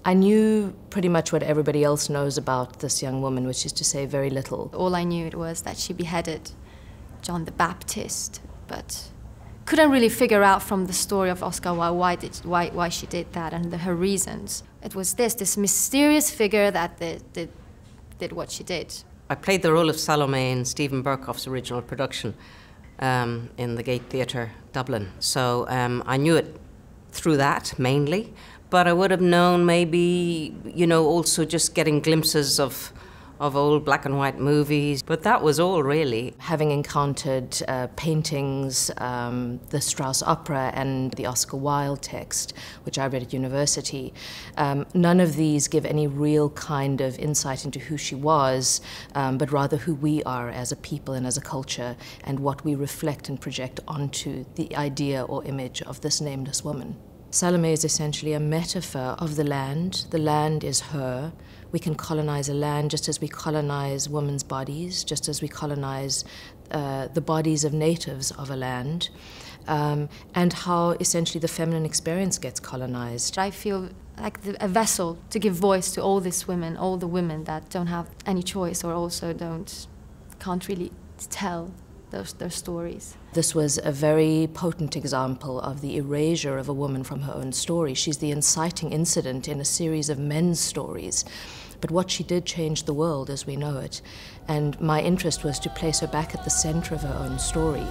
I knew pretty much what everybody else knows about this young woman, which is to say very little. All I knew was that she beheaded John the Baptist, but couldn't really figure out from the story of Oscar why she did that and her reasons. It was this mysterious figure that did what she did. I played the role of Salomé in Stephen Berkoff's original production in the Gate Theatre, Dublin. So I knew it through that mainly, but I would have known maybe, you know, also just getting glimpses of old black and white movies, but that was all really. Having encountered paintings, the Strauss opera and the Oscar Wilde text, which I read at university, none of these give any real kind of insight into who she was, but rather who we are as a people and as a culture, and what we reflect and project onto the idea or image of this nameless woman. Salomé is essentially a metaphor of the land. The land is her. We can colonize a land just as we colonize women's bodies, just as we colonize the bodies of natives of a land, and how essentially the feminine experience gets colonized. I feel like a vessel to give voice to all these women, all the women that don't have any choice or also can't really tell their stories. This was a very potent example of the erasure of a woman from her own story. She's the inciting incident in a series of men's stories. But what she did changed the world as we know it. And my interest was to place her back at the center of her own story.